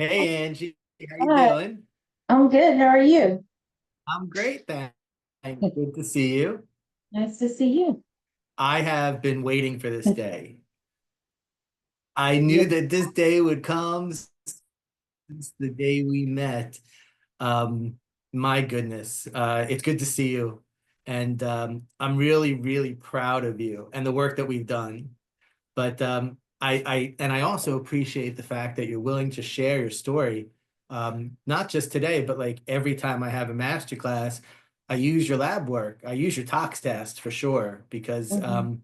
Hey Angie, how you Hi, doing? I'm good. How are you? I'm great, thanks. Good to see you. Nice to see you. I have been waiting for this day. I Yeah. knew that this day would come since the day we met. Um, my goodness, it's good to see you. And I'm really, really proud of you and the work that we've done. But I also appreciate the fact that you're willing to share your story. Not just today, but like every time I have a master class, I use your lab work. I use your tox test for sure, because Mhm.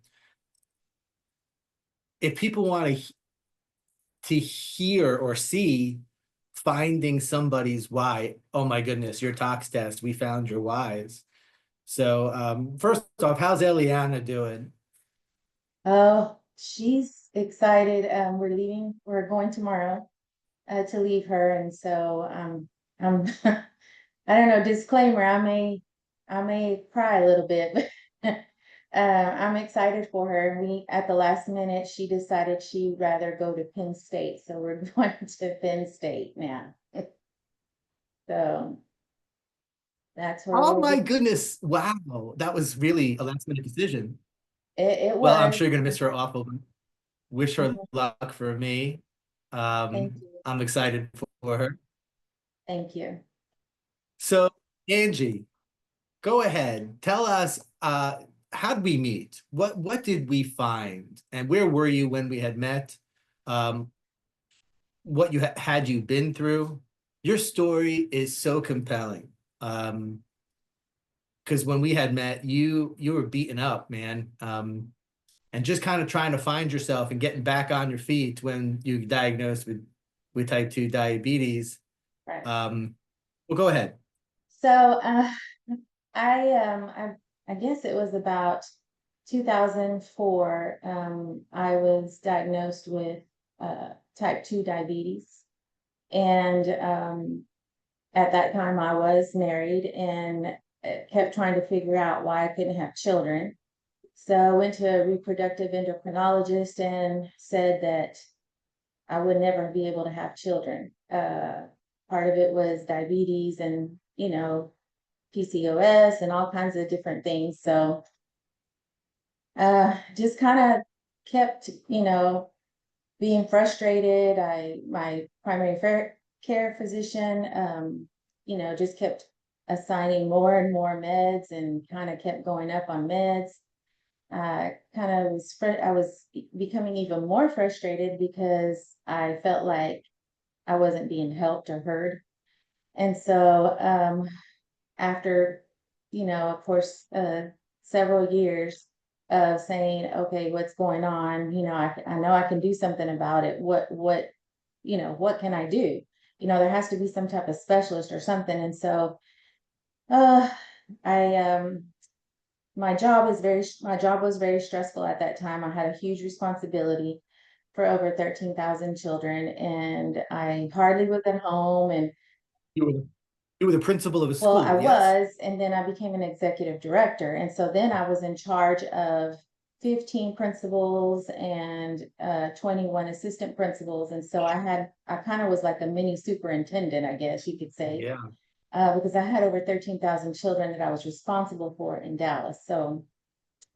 if people want to hear or see finding somebody's why, oh my goodness, your tox test, we found your whys. So first off, how's Eliana doing? Oh, she's excited. We're leaving. We're going tomorrow to leave her, and so I'm. I don't know. Disclaimer: I may cry a little bit, but I'm excited for her. We at the last minute, she decided she'd rather go to Penn State, so we're going to Penn State now. So that's where Oh we'll be. my goodness. Wow. That was really a last minute decision. It Well, I'm was. sure you're gonna miss her awful. Wish her Mhm. luck for me. Thank you. I'm excited for her. Thank you. So, Angie, go ahead. Tell us, how did we meet? What did we find? And where were you when we had met? Um, what you had you been through? Your story is so compelling. Um, because when we had met, you were beaten up, man. And just kind of trying to find yourself and getting back on your feet when you diagnosed with type 2 diabetes. Right. Um, well, go ahead. So I I guess it was about 2004. I was diagnosed with type 2 diabetes. And at that time I was married and kept trying to figure out why I couldn't have children. So I went to a reproductive endocrinologist and said that I would never be able to have children. Part of it was diabetes and, PCOS and all kinds of different things. So just kind of kept, being frustrated. My primary care physician, just kept assigning more and more meds and kind of kept going up on meds. I was becoming even more frustrated because I felt like I wasn't being helped or heard. And so after, of course, several years of saying, okay, what's going on? I know I can do something about it. What can I do? There has to be some type of specialist or something. And so, uh, I, my job was very stressful at that time. I had a huge responsibility for over 13,000 children, and I hardly was at home. And You were the principal of a well, I school, yes? was, and then I became an executive director. And so then I was in charge of 15 principals and 21 assistant principals. And so I kind of was like a mini superintendent, I guess you could say, Yeah. because I had over 13,000 children that I was responsible for in Dallas. So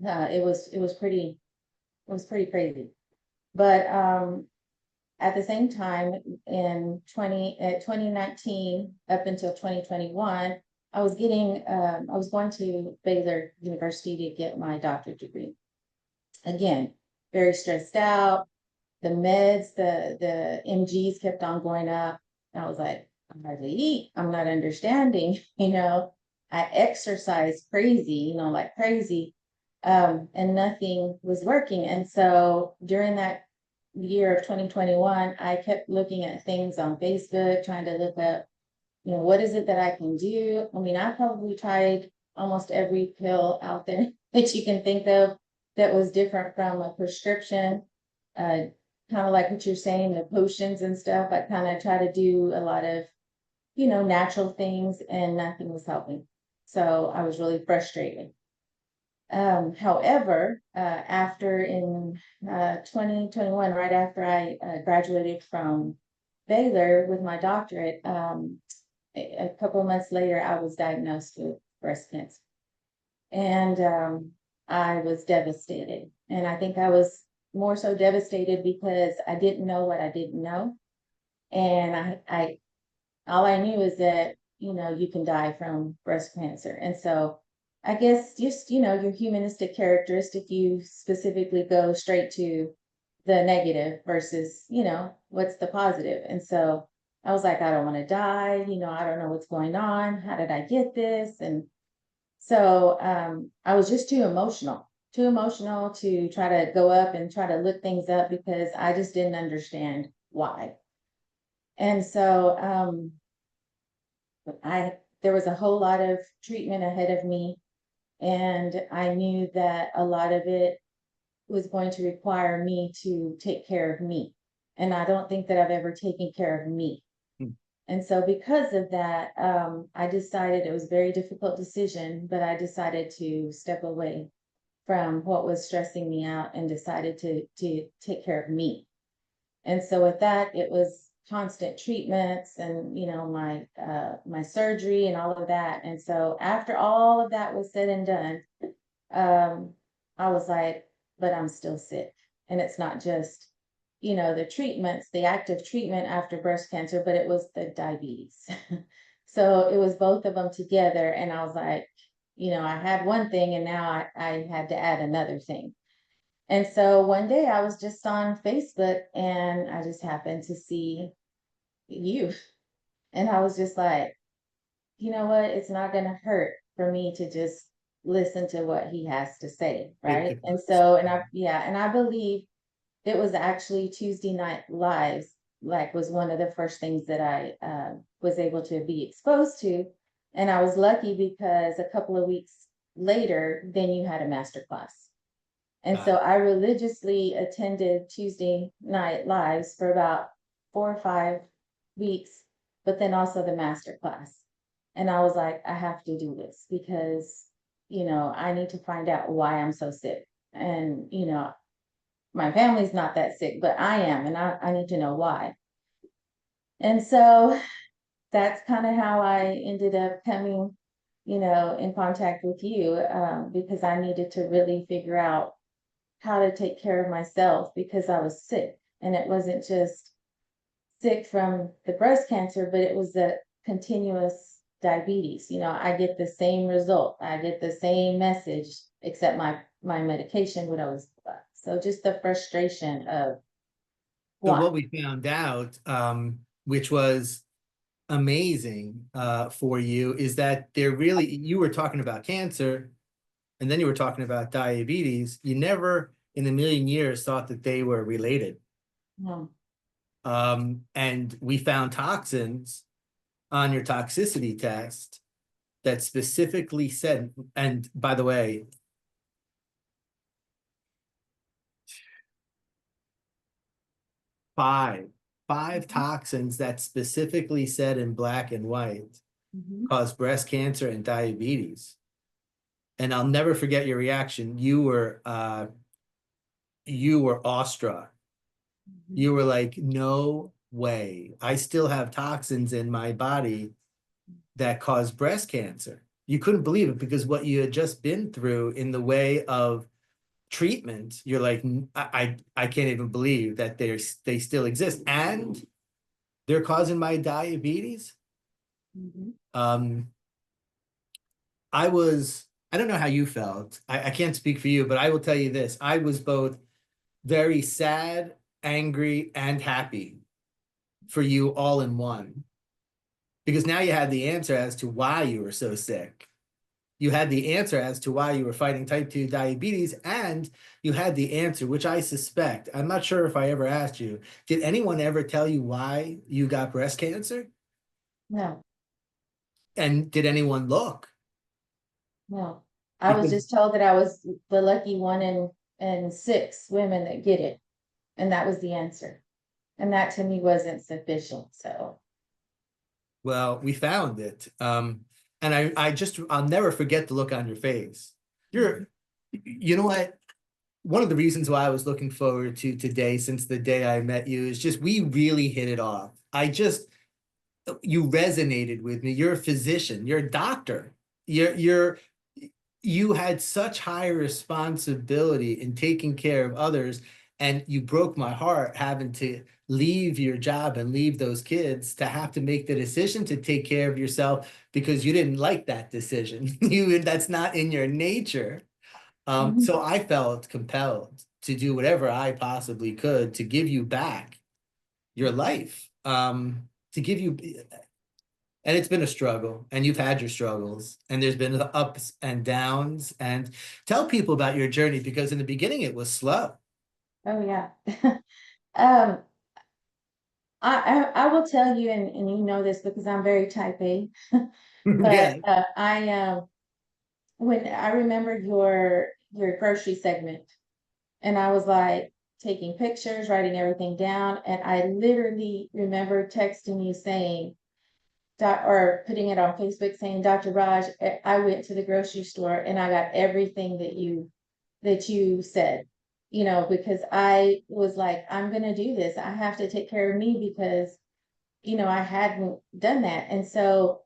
it was pretty crazy. But at the same time, in 2019 up until 2021, I was going to Baylor University to get my doctorate degree. Again, very stressed out. The meds, the MGs kept on going up. And I was like, I hardly eat. I'm not understanding. I exercise crazy, like crazy. And nothing was working. And so during that year of 2021, I kept looking at things on Facebook, trying to look up, what is it that I can do? I mean, I probably tried almost every pill out there that you can think of that was different from a prescription. Uh, Kind of like what you're saying, the potions and stuff. I kind of try to do a lot of, natural things and nothing was helping. So I was really frustrated. However, after in 2021, right after I graduated from Baylor with my doctorate, a couple of months later, I was diagnosed with breast cancer. And I was devastated. And I think I was more so devastated because I didn't know what I didn't know. And all I knew is that, you can die from breast cancer. And so I guess just, your humanistic characteristic, you specifically go straight to the negative versus, what's the positive. And so I was like, I don't want to die. I don't know what's going on. How did I get this? And so I was just too emotional to try to go up and try to look things up because I just didn't understand why. And so there was a whole lot of treatment ahead of me, and I knew that a lot of it was going to require me to take care of me. And I don't think that I've ever taken care of me. Hmm. And so because of that, I decided it was a very difficult decision, but I decided to step away from what was stressing me out and decided to take care of me. And so with that, it was constant treatments and my surgery and all of that. And so after all of that was said and done, I was like, but I'm still sick. And it's not just, the treatments, the active treatment after breast cancer, but it was the diabetes. So it was both of them together. And I was like, I had one thing and now I had to add another thing. And so one day I was just on Facebook and I just happened to see you. And I was just like, you know what? It's not going to hurt for me to just listen to what he has to say. Right. It And hurts. so, and I believe it was actually Tuesday Night Lives, like was one of the first things that I was able to be exposed to. And I was lucky because a couple of weeks later, then you had a master class. And Uh, so I religiously attended Tuesday Night Lives for about 4 or 5 weeks, but then also the master class. And I was like, I have to do this because, I need to find out why I'm so sick. And, my family's not that sick, but I am, and I need to know why. And so that's kind of how I ended up coming, in contact with you, because I needed to really figure out how to take care of myself because I was sick. And it wasn't just sick from the breast cancer, but it was the continuous diabetes. I get the same result. I get the same message, except my medication would always go up. So just the frustration of so why. what we found out, which was amazing for you, is that you were talking about cancer and then you were talking about diabetes. You never in a million years thought that they were related. No. And we found toxins on your toxicity test that specifically said, and by the way, five toxins that specifically said in black and white Mhm. cause breast cancer and diabetes. And I'll never forget your reaction. You were awestruck. Mhm. You were like, no way. I still have toxins in my body that cause breast cancer. You couldn't believe it because what you had just been through in the way of treatment, you're like, I can't even believe that they still exist. And they're causing my diabetes. Mhm. Um, I don't know how you felt. I can't speak for you, but I will tell you this. I was both very sad, angry, and happy for you all in one. Because now you had the answer as to why you were so sick. You had the answer as to why you were fighting type 2 diabetes, and you had the answer, which I suspect. I'm not sure if I ever asked you, did anyone ever tell you why you got breast cancer? No, And did anyone look? no. I was Because, just told that I was the lucky one in 6 women that get it. And that was the answer. And that to me wasn't sufficient. So, well, we found it. And I'll never forget the look on your face. mhm. You know what? One of the reasons why I was looking forward to today, since the day I met you, is just we really hit it off. I just, you resonated with me. You're a physician, you're a doctor. You're you had such high responsibility in taking care of others, and you broke my heart having to leave your job and leave those kids to have to make the decision to take care of yourself because you didn't like that decision. You that's not in your nature. Mhm. So I felt compelled to do whatever I possibly could to give you back your life. To give you, and it's been a struggle, and you've had your struggles, and there's been the ups and downs. And tell people about your journey because in the beginning it was slow. Oh yeah. Um, I will tell you, and you know this because I'm very type A, but Yeah. when I remember your grocery segment, and I was like taking pictures, writing everything down, and I literally remember texting you saying, or putting it on Facebook saying, Dr. Raj, I went to the grocery store and I got everything that you said, because I was like, I'm gonna do this. I have to take care of me because, I hadn't done that. And so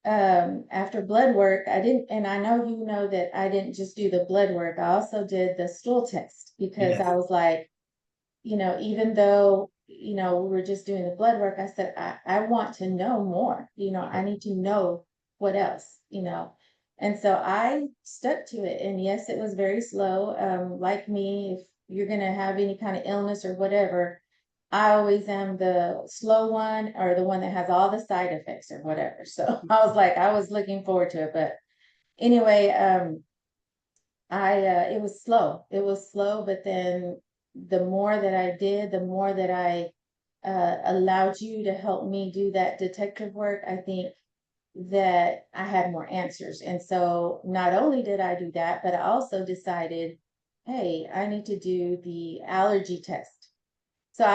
after blood work, I didn't, and I know you know that I didn't just do the blood work, I also did the stool test because Yes. I was like, even though, we were just doing the blood work, I said, I want to know more, I need to know what else. And so I stuck to it. And yes, it was very slow. Like me, if you're going to have any kind of illness or whatever, I always am the slow one or the one that has all the side effects or whatever. So I was like, I was looking forward to it. But anyway, it was slow. It was slow, but then the more that I did, the more that I allowed you to help me do that detective work, I think that I had more answers. And so not only did I do that, but I also decided, hey, I need to do the allergy test. So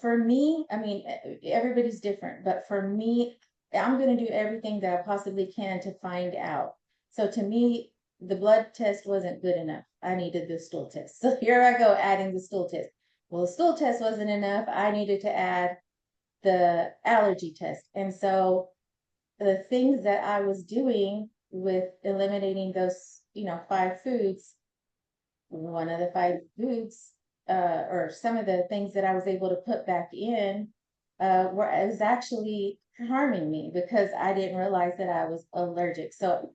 for me, I mean, everybody's different, but for me, I'm going to do everything that I possibly can to find out. So to me, the blood test wasn't good enough. I needed the stool test. So here I go adding the stool test. Well, the stool test wasn't enough. I needed to add the allergy test. And so the things that I was doing with eliminating those, 5 foods, one of the 5 foods, or some of the things that I was able to put back in, was actually harming me because I didn't realize that I was allergic. So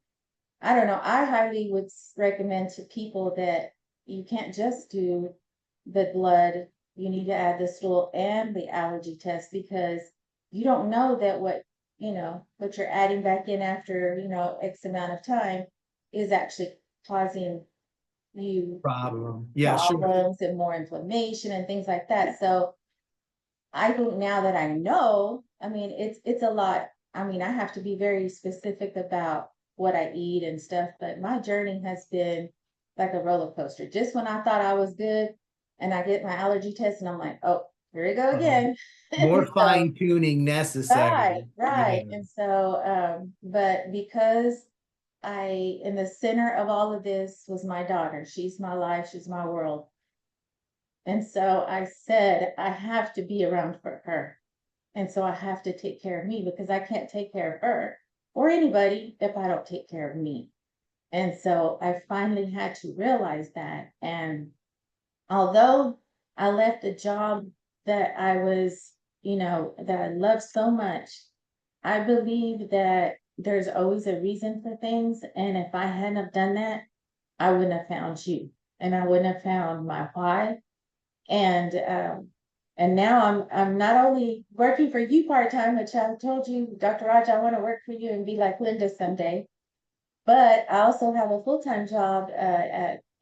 I don't know. I highly would recommend to people that you can't just do the blood. You need to add the stool and the allergy test because you don't know that what you're adding back in after, X amount of time is actually causing you Problem. Yeah, sure. problems and more inflammation and things like that. So I think now that I know, I mean, it's a lot. I mean, I have to be very specific about what I eat and stuff, but my journey has been like a roller coaster. Just when I thought I was good and I get my allergy test and I'm like, oh, here we go Uh, again. More So, fine tuning right, necessary. right. Yeah. And so, but because in the center of all of this was my daughter, she's my life, she's my world. And so I said, I have to be around for her. And so I have to take care of me because I can't take care of her or anybody if I don't take care of me. And so I finally had to realize that. And although I left a job that that I loved so much, I believe that there's always a reason for things. And if I hadn't have done that, I wouldn't have found you and I wouldn't have found my why. And now I'm not only working for you part-time, which I told you, Dr. Raj, I want to work for you and be like Linda someday, but I also have a full-time job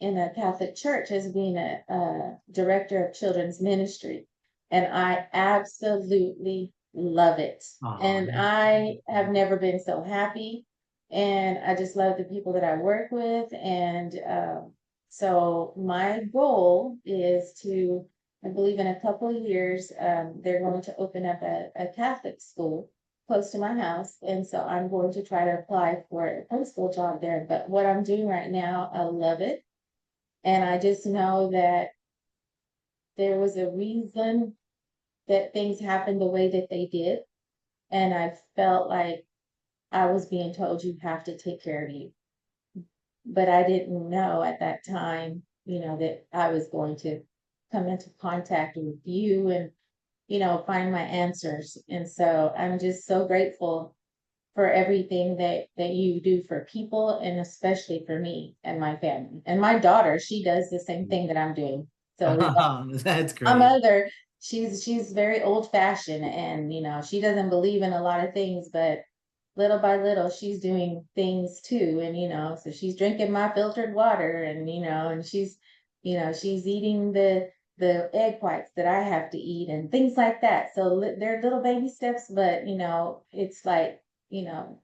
in a Catholic church as being a director of children's ministry. And I absolutely love it. Oh, And I have never been so happy. And I just love the people that I work with. And so my goal is to, I believe in a couple of years, they're going to open up a Catholic school close to my house. And so I'm going to try to apply for a postal job there. But what I'm doing right now, I love it. And I just know that there was a reason that things happened the way that they did. And I felt like I was being told you have to take care of you. But I didn't know at that time, that I was going to come into contact with you and, find my answers. And so I'm just so grateful for everything that you do for people and especially for me and my family. And my daughter, she does the same thing that I'm doing. So That's my great. mother, she's very old fashioned and she doesn't believe in a lot of things, but little by little she's doing things too. And so she's drinking my filtered water and and she's eating the egg whites that I have to eat and things like that. So they're little baby steps, but it's like, you know,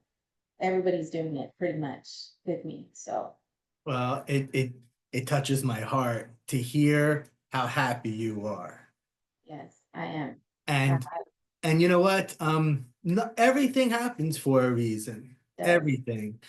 everybody's doing it pretty much with me. So Well, it touches my heart to hear how happy you are. yes, I am. Uh, And you know what? Everything happens for a reason. does. Everything.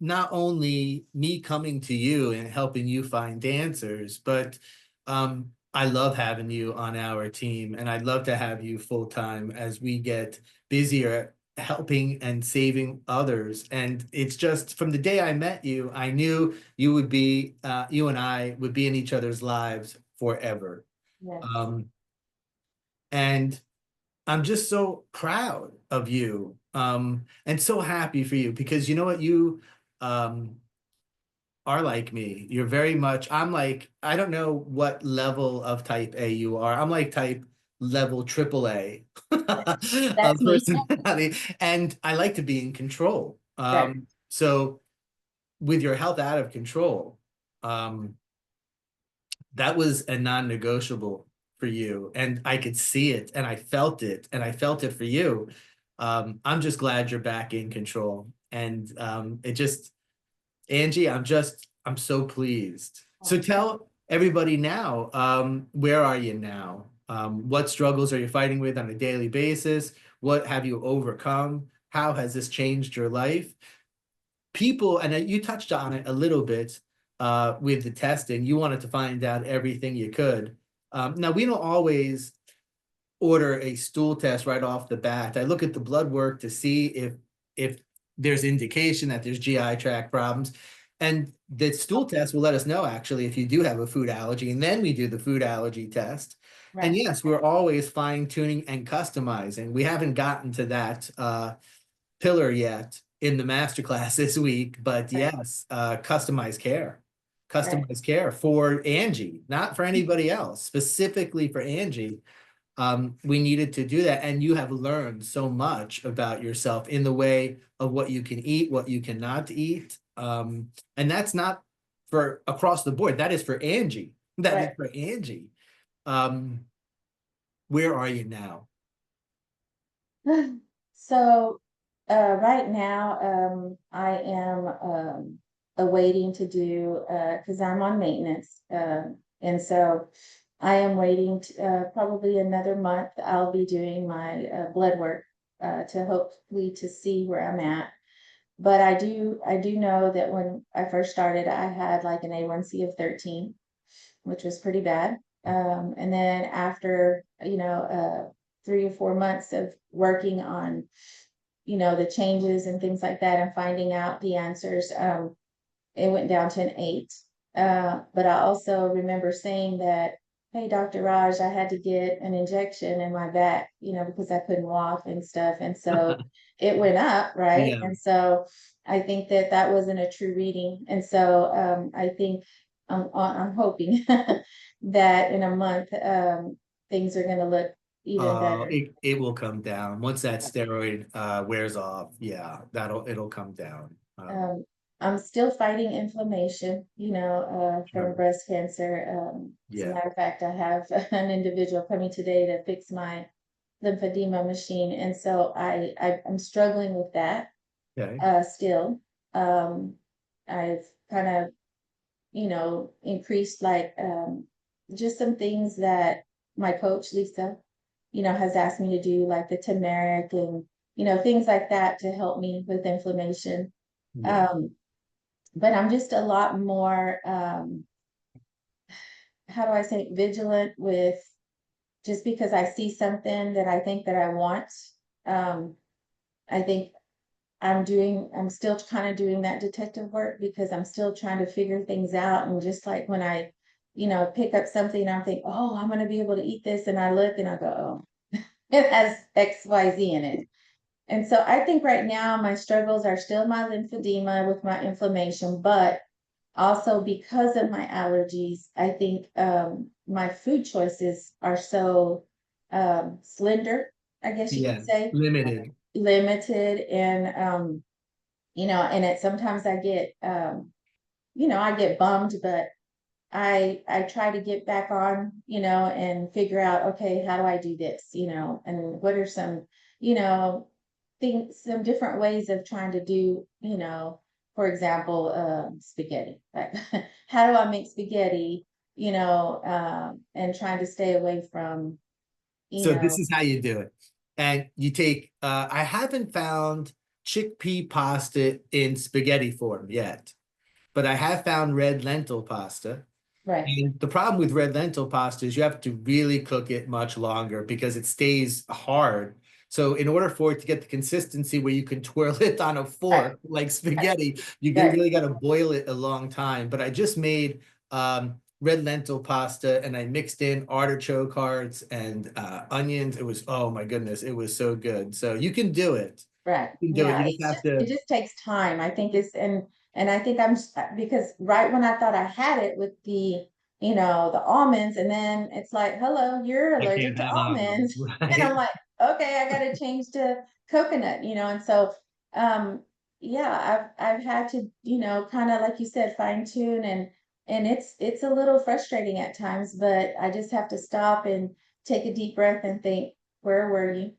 Not only me coming to you and helping you find answers, but I love having you on our team, and I'd love to have you full time as we get busier helping and saving others. And it's just from the day I met you, I knew you and I would be in each other's lives forever. Yes. Um, and I'm just so proud of you, and so happy for you because you know what, you um, are like me. You're very much, I'm like, I don't know what level of type A you are. I'm like type level triple A That's of me. personality. And I like to be in control. Right. So with your health out of control, um, that was a non-negotiable for you, and I could see it and I felt it and I felt it for you. I'm just glad you're back in control, and it just, Angie, I'm so pleased. So Oh, tell everybody now, where are you now? What struggles are you fighting with on a daily basis? What have you overcome? How has this changed your life? People, and you touched on it a little bit with the testing. You wanted to find out everything you could. Now, we don't always order a stool test right off the bat. I look at the blood work to see if there's indication that there's GI tract problems. And the stool test will let us know actually if you do have a food allergy, and then we do the food allergy test. And right. yes, we're always fine tuning and customizing. We haven't gotten to that pillar yet in the masterclass this week, but Right. yes, Right. customized care for Angie, not for anybody else, specifically for Angie. We needed to do that, and you have learned so much about yourself in the way of what you can eat, what you cannot eat, and that's not for across the board. That is for Angie. That is Right. for Angie. Um, where are you now? So, right now, I am awaiting to do because I'm on maintenance, and so I am waiting to, probably another month. I'll be doing my blood work to hopefully to see where I'm at. But I do know that when I first started, I had like an A1C of 13, which was pretty bad. And then after, 3 or 4 months of working on, the changes and things like that and finding out the answers, it went down to an 8. But I also remember saying that, hey, Dr. Raj, I had to get an injection in my back, because I couldn't walk and stuff. And so it went up, right? Yeah. And so I think that that wasn't a true reading. And so I think I'm hoping that in a month things are going to look even better. It will come down once that steroid wears off. Yeah, it'll come down. Um, I'm still fighting inflammation, from Um, breast cancer. As a yeah. matter of fact, I have an individual coming today to fix my lymphedema machine, and so I'm struggling with that Okay. still. Um, I've kind of, increased like just some things that my coach Lisa, has asked me to do, like the turmeric and things like that to help me with inflammation. Yeah. Um, but I'm just a lot more, how do I say, vigilant with just because I see something that I think that I want. Um, I think I'm still kind of doing that detective work because I'm still trying to figure things out. And just like when I, pick up something, I'm thinking, oh, I'm going to be able to eat this. And I look and I go, oh, it has XYZ in it. And so I think right now my struggles are still my lymphedema with my inflammation, but also because of my allergies, I think my food choices are so slender, I guess you could Yeah, say, limited. limited. And and it sometimes I get bummed, but I try to get back on, and figure out, okay, how do I do this, and what are some, you know, things, some different ways of trying to do, for example, spaghetti. Like, how do I make spaghetti, and trying to stay away from, you So this know, is how you do it. And you take, I haven't found chickpea pasta in spaghetti form yet, but I have found red lentil pasta. right, And the problem with red lentil pasta is you have to really cook it much longer because it stays hard. So in order for it to get the consistency where you can twirl it on a right, fork like spaghetti, right, really got to boil it a long time. But I just made red lentil pasta and I mixed in artichoke hearts and onions. It was, oh my goodness, it was so good. So you can do it. right. You can do it. Yeah, You just have it to. just takes time. I think and I think because right when I thought I had it with the almonds, and then it's like, hello, you're I allergic can't to have almonds, almonds. And right? I'm like, okay, I gotta change to coconut, and so yeah, I've had to, kind of like you said, fine tune, and it's a little frustrating at times, but I just have to stop and take a deep breath and think, where were you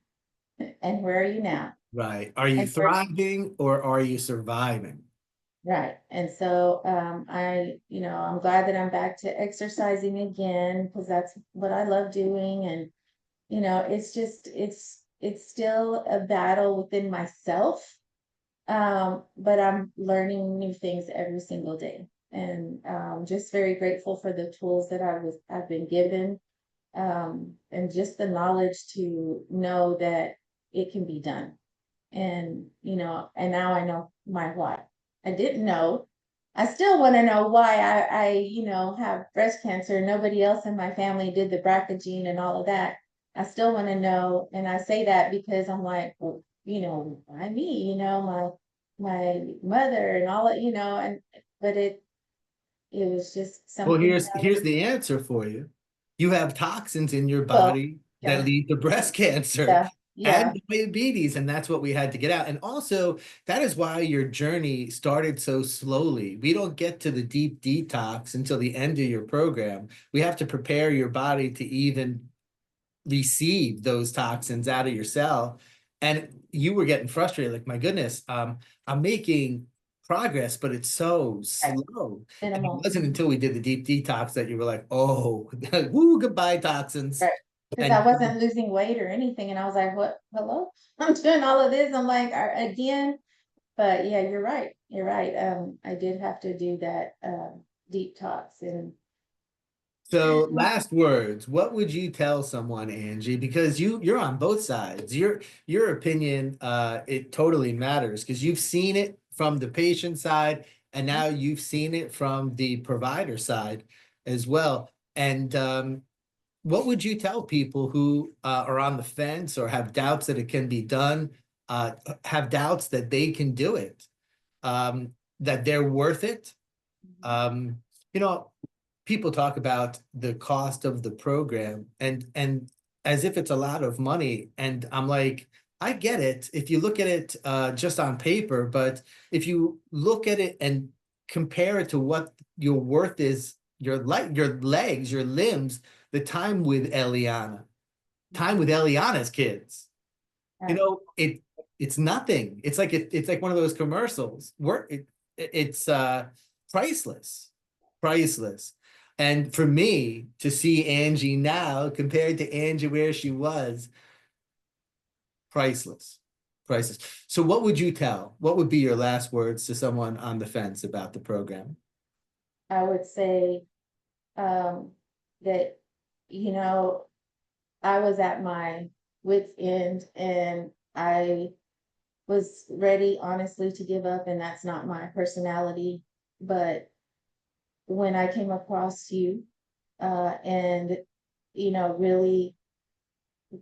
and where are you now? Right. Are you And where thriving or are you surviving? Right. And so I'm glad that I'm back to exercising again because that's what I love doing. And, it's just it's still a battle within myself. But I'm learning new things every single day. And just very grateful for the tools that I've been given. And just the knowledge to know that it can be done. And and now I know my why. I didn't know. I still want to know why I have breast cancer. Nobody else in my family did the BRCA gene and all of that. I still want to know, and I say that because I'm like, well, why me? My mother and all that, and but it was just Well, something that I was here's the answer for you. You have toxins in your well, body that yeah, lead to breast cancer yeah, yeah, and diabetes, and that's what we had to get out. And also, that is why your journey started so slowly. We don't get to the deep detox until the end of your program. We have to prepare your body to even receive those toxins out of your cell. And you were getting frustrated, like, my goodness, I'm making progress, but it's so right, slow. And it minimal. wasn't until we did the deep detox that you were like, oh, woo, goodbye, toxins. Right. Because I And wasn't losing weight or anything. And I was like, what? Hello? I'm doing all of this. I'm like, again. But yeah, you're right. You're right. I did have to do that deep talks and so last words, what would you tell someone, Angie? Because you're on both sides. Your opinion it totally matters because you've seen it from the patient side and now you've seen it from the provider side as well. And what would you tell people who are on the fence or have doubts that it can be done, have doubts that they can do it, that they're worth it? Um, you know, people talk about the cost of the program and as if it's a lot of money. And I'm like, I get it if you look at it just on paper, but if you look at it and compare it to what your worth is, your legs, your limbs, the time with Eliana's kids, right. it's nothing. It's like it's like one of those commercials. It's priceless, priceless. And for me to see Angie now compared to Angie where she was, priceless, priceless. So what would you tell? What would be your last words to someone on the fence about the program? I would say that, you know, I was at my wit's end, and I was ready, honestly, to give up, and that's not my personality. But when I came across you, and really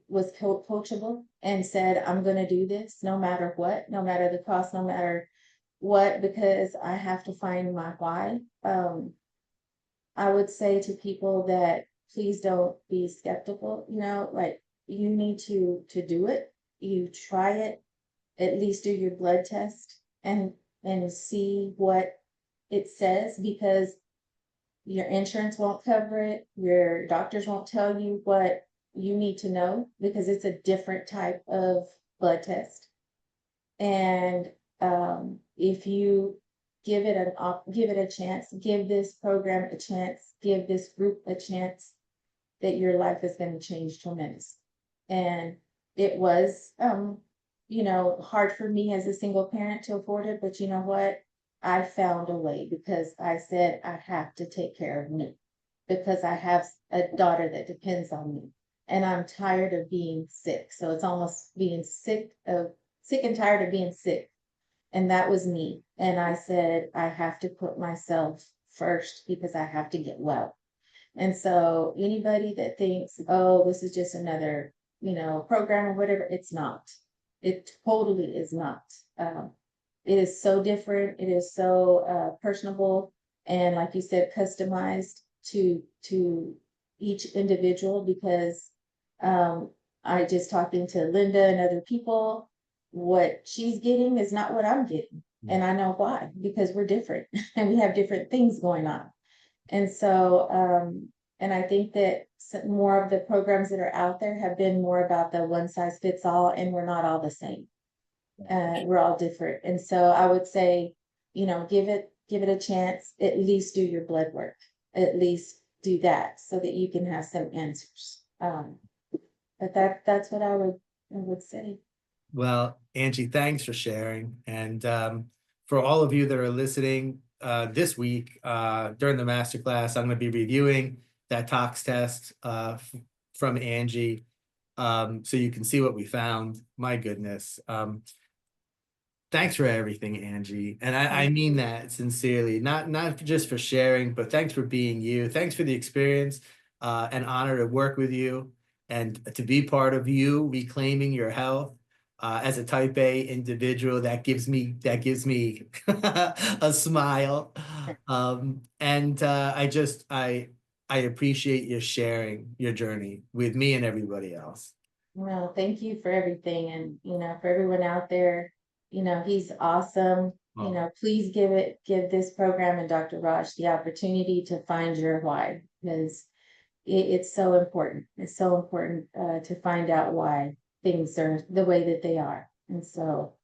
was coachable and said, I'm going to do this no matter what, no matter the cost, no matter what, because I have to find my why. I would say to people that please don't be skeptical, like you need to do it. You try it, at least do your blood test and see what it says, because your insurance won't cover it, your doctors won't tell you what you need to know, because it's a different type of blood test. And if you give it a chance, give this program a chance, give this group a chance, that your life is going to change tremendously. And it was, hard for me as a single parent to afford it, but you know what? I found a way, because I said I have to take care of me, because I have a daughter that depends on me, and I'm tired of being sick. So it's almost being sick and tired of being sick. And that was me. And I said, I have to put myself first, because I have to get well. And so anybody that thinks, oh, this is just another, program or whatever, it's not. It totally is not. It is so different. It is so personable, and like you said, customized to each individual, because I just talking to Linda and other people, what she's getting is not what I'm getting. And I know why, because we're different and we have different things going on. And so, and I think that more of the programs that are out there have been more about the one size fits all, and we're not all the same. We're all different. And so I would say, give it a chance, at least do your blood work, at least do that, so that you can have some answers. But that's what I would say. Well, Angie, thanks for sharing. And for all of you that are listening, this week during the masterclass, I'm going to be reviewing that tox test from Angie, so you can see what we found. My goodness. Thanks for everything, Angie. And I mean that sincerely, not just for sharing, but thanks for being you. Thanks for the experience, an honor to work with you and to be part of you reclaiming your health. As a type A individual, that gives me a smile. And I appreciate you sharing your journey with me and everybody else. Well, thank you for everything. And, for everyone out there, he's awesome. Oh. Please give this program and Dr. Raj the opportunity to find your why, because it's so important. It's so important to find out why things are the way that they are. And so,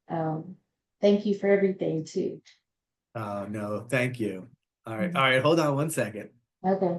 thank you for everything too. No, thank you. All right, hold on one second. Okay.